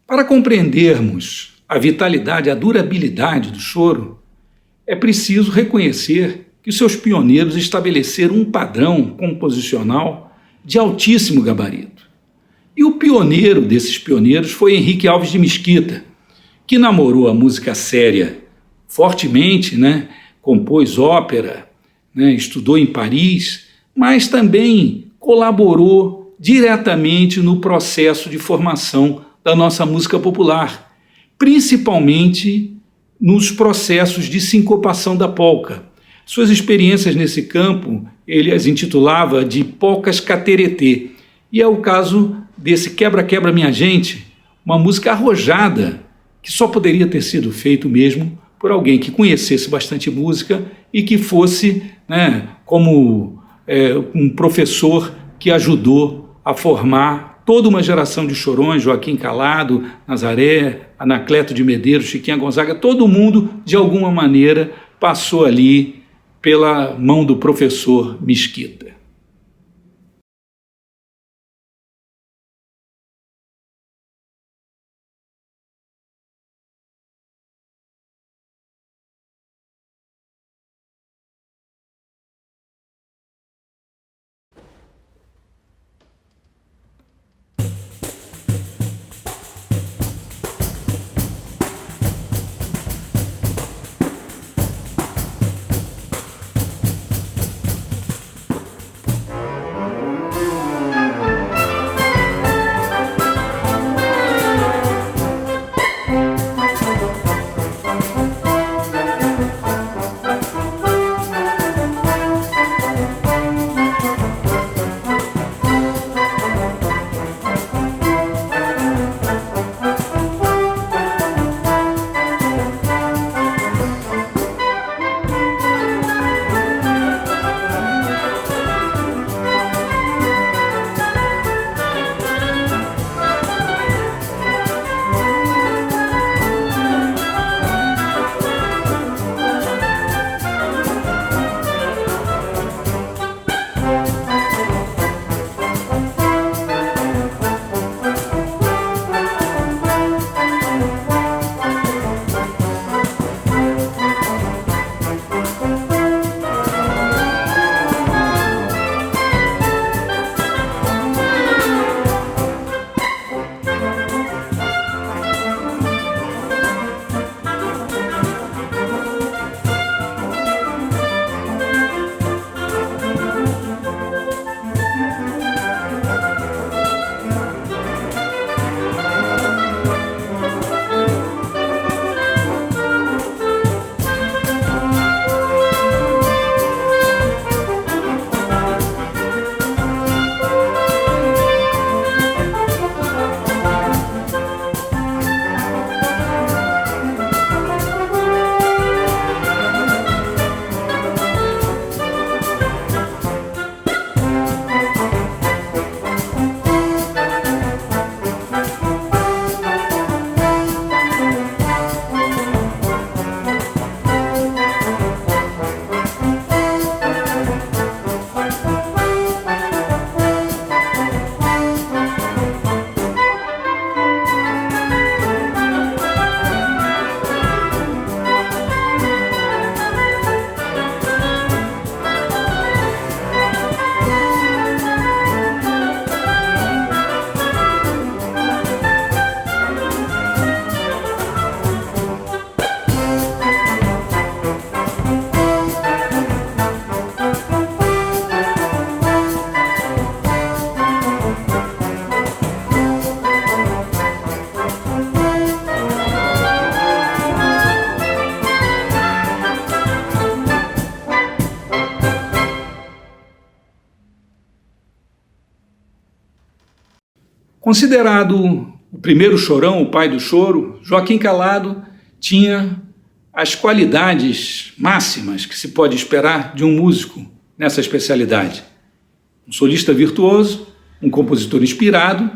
Para compreendermos a vitalidade, a durabilidade do choro, é preciso reconhecer que os seus pioneiros estabeleceram um padrão composicional de altíssimo gabarito. E o pioneiro desses pioneiros foi Henrique Alves de Mesquita, que namorou a música séria fortemente, compôs ópera, estudou em Paris, mas também colaborou diretamente no processo de formação da nossa música popular, principalmente nos processos de sincopação da polca. Suas experiências nesse campo, ele as intitulava de polcas cateretê, e é o caso desse Quebra-Quebra Minha Gente, uma música arrojada, que só poderia ter sido feito mesmo por alguém que conhecesse bastante música e que fosse como um professor que ajudou a formar toda uma geração de chorões, Joaquim Calado, Nazaré, Anacleto de Medeiros, Chiquinha Gonzaga, todo mundo, de alguma maneira, passou ali pela mão do professor Mesquita. Considerado o primeiro chorão, o pai do choro, Joaquim Calado tinha as qualidades máximas que se pode esperar de um músico nessa especialidade. Um solista virtuoso, um compositor inspirado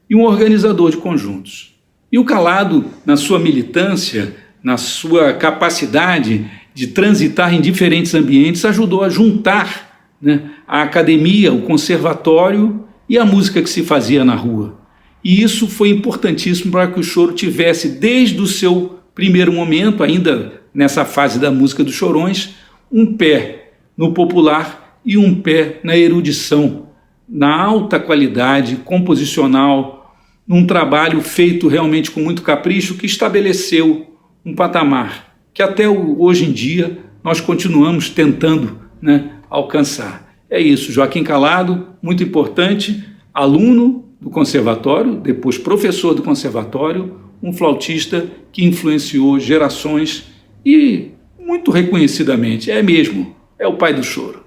e um organizador de conjuntos. E o Calado, na sua militância, na sua capacidade de transitar em diferentes ambientes, ajudou a juntar, né, a academia, o conservatório e a música que se fazia na rua. E isso foi importantíssimo para que o choro tivesse, desde o seu primeiro momento, ainda nessa fase da música dos chorões, um pé no popular e um pé na erudição, na alta qualidade composicional, num trabalho feito realmente com muito capricho, que estabeleceu um patamar que até hoje em dia nós continuamos tentando, né, alcançar. É isso, Joaquim Calado, muito importante, aluno do conservatório, depois professor do conservatório, um flautista que influenciou gerações e, muito reconhecidamente, é mesmo, é o pai do choro.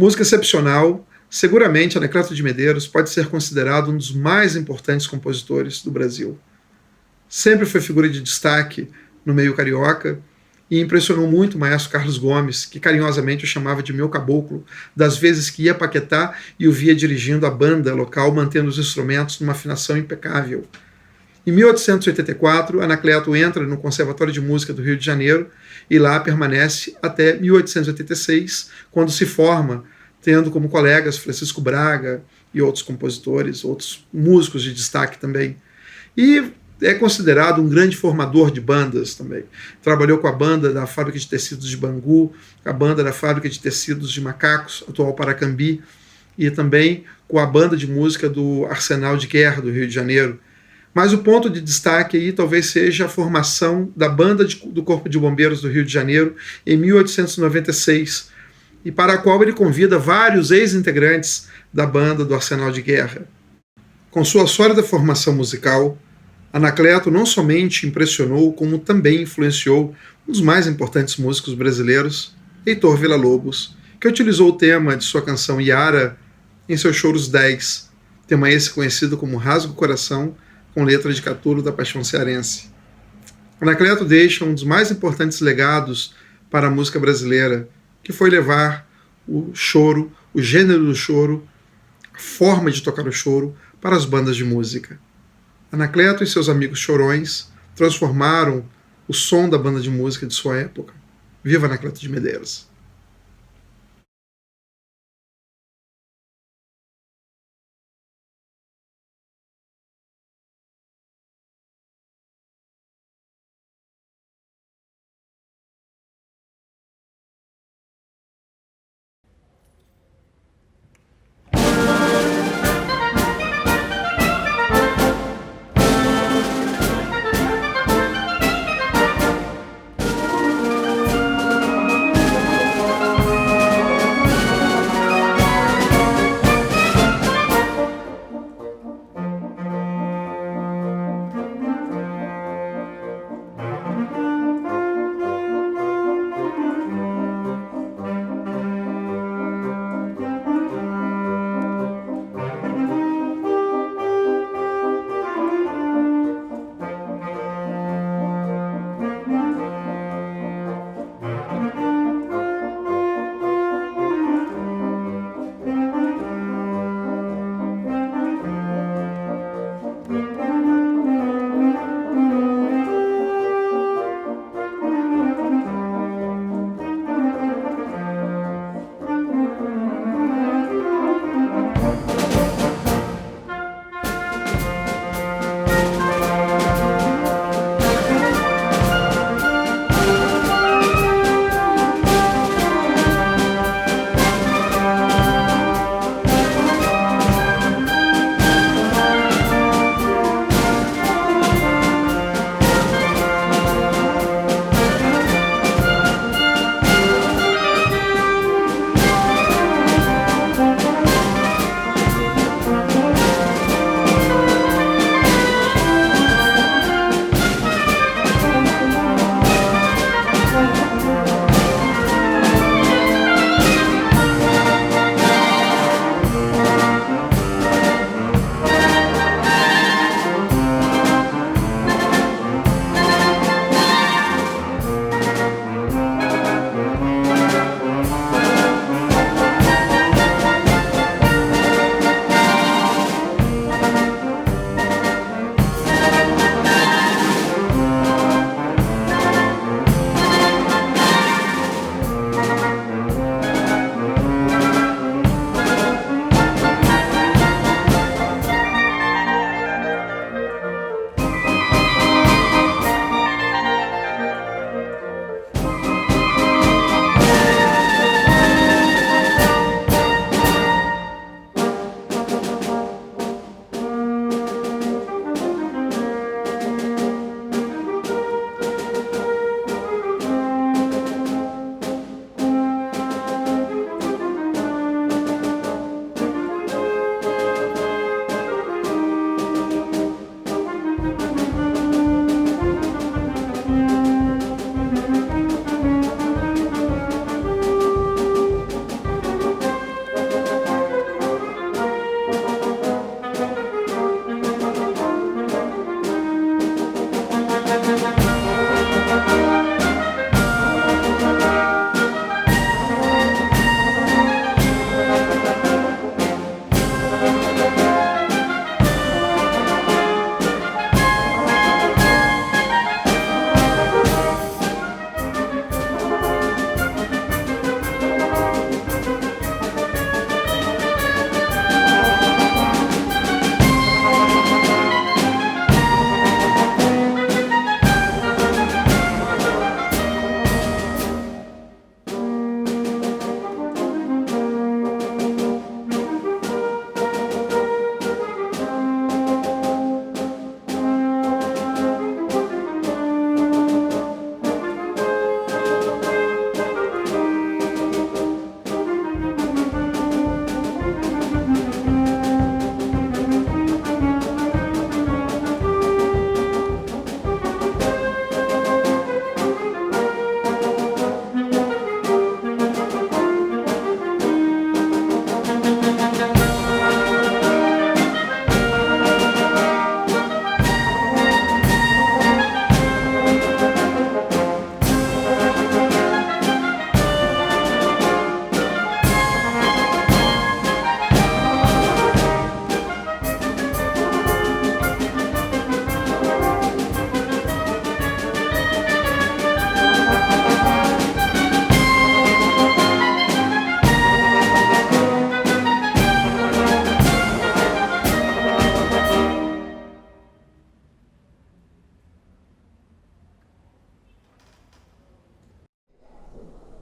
Música excepcional, seguramente Anacleto de Medeiros pode ser considerado um dos mais importantes compositores do Brasil. Sempre foi figura de destaque no meio carioca e impressionou muito o maestro Carlos Gomes, que carinhosamente o chamava de meu caboclo, das vezes que ia a Paquetá e o via dirigindo a banda local, mantendo os instrumentos numa afinação impecável. Em 1884, Anacleto entra no Conservatório de Música do Rio de Janeiro e lá permanece até 1886, quando se forma, tendo como colegas Francisco Braga e outros compositores, outros músicos de destaque também. E é considerado um grande formador de bandas também. Trabalhou com a banda da Fábrica de Tecidos de Bangu, a banda da Fábrica de Tecidos de Macacos, atual Paracambi, e também com a banda de música do Arsenal de Guerra do Rio de Janeiro. Mas o ponto de destaque aí talvez seja a formação da banda do Corpo de Bombeiros do Rio de Janeiro em 1896, e para a qual ele convida vários ex-integrantes da banda do Arsenal de Guerra. Com sua sólida formação musical, Anacleto não somente impressionou, como também influenciou um dos mais importantes músicos brasileiros, Heitor Villa-Lobos, que utilizou o tema de sua canção Iara em seus choros 10, tema esse conhecido como Rasga o Coração, com letra de Catulo da Paixão Cearense. Anacleto deixa um dos mais importantes legados para a música brasileira, que foi levar o choro, o gênero do choro, a forma de tocar o choro para as bandas de música. Anacleto e seus amigos chorões transformaram o som da banda de música de sua época. Viva Anacleto de Medeiros!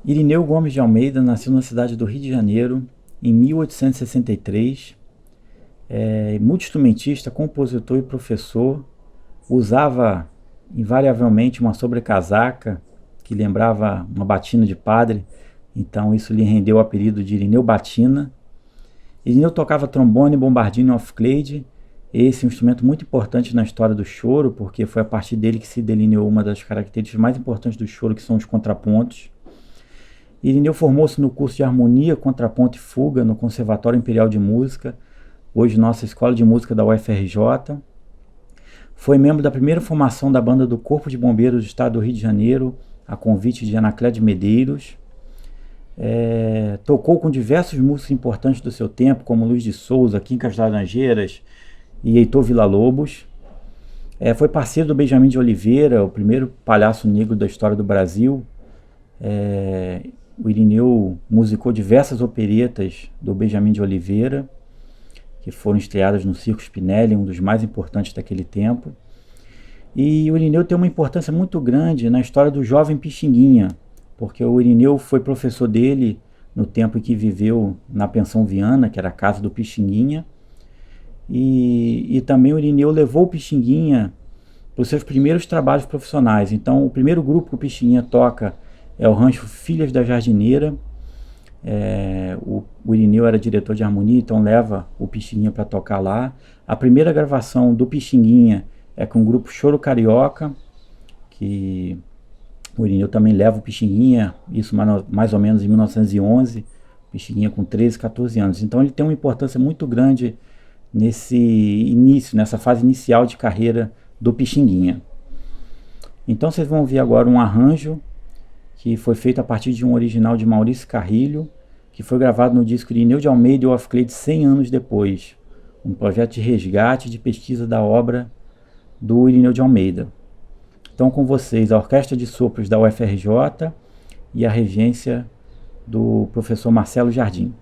Irineu Gomes de Almeida nasceu na cidade do Rio de Janeiro em 1863. Multi-instrumentista, compositor e professor. Usava invariavelmente uma sobrecasaca que lembrava uma batina de padre, então isso lhe rendeu o apelido de Irineu Batina. Irineu tocava trombone, bombardino e off-clade. Esse é um instrumento muito importante na história do choro, porque foi a partir dele que se delineou uma das características mais importantes do choro, que são os contrapontos. Irineu formou-se no curso de harmonia, contraponto e fuga no Conservatório Imperial de Música, hoje nossa Escola de Música da UFRJ. Foi membro da primeira formação da banda do Corpo de Bombeiros do Estado do Rio de Janeiro, a convite de Anacleto de Medeiros. Tocou com diversos músicos importantes do seu tempo, como Luiz de Souza, Quincas Laranjeiras e Heitor Villa-Lobos. Foi parceiro do Benjamin de Oliveira, o primeiro palhaço negro da história do Brasil. O Irineu musicou diversas operetas do Benjamin de Oliveira, que foram estreadas no Circo Spinelli, um dos mais importantes daquele tempo. E o Irineu tem uma importância muito grande na história do jovem Pixinguinha, porque o Irineu foi professor dele no tempo em que viveu na Pensão Viana, que era a casa do Pixinguinha, e também o Irineu levou o Pixinguinha para os seus primeiros trabalhos profissionais. Então, o primeiro grupo que o Pixinguinha toca é o rancho Filhas da Jardineira. O Irineu era diretor de harmonia, então leva o Pixinguinha para tocar lá. A primeira gravação do Pixinguinha é com o grupo Choro Carioca, que o Irineu também leva o Pixinguinha, isso mais ou menos em 1911, Pixinguinha com 13, 14 anos. Então ele tem uma importância muito grande nessa fase inicial de carreira do Pixinguinha. Então vocês vão ouvir agora um arranjo que foi feito a partir de um original de Maurício Carrilho, que foi gravado no disco Irineu de Almeida e Off-Clade 100 anos depois, um projeto de resgate e de pesquisa da obra do Irineu de Almeida. Então, com vocês, a Orquestra de Sopros da UFRJ e a regência do professor Marcelo Jardim.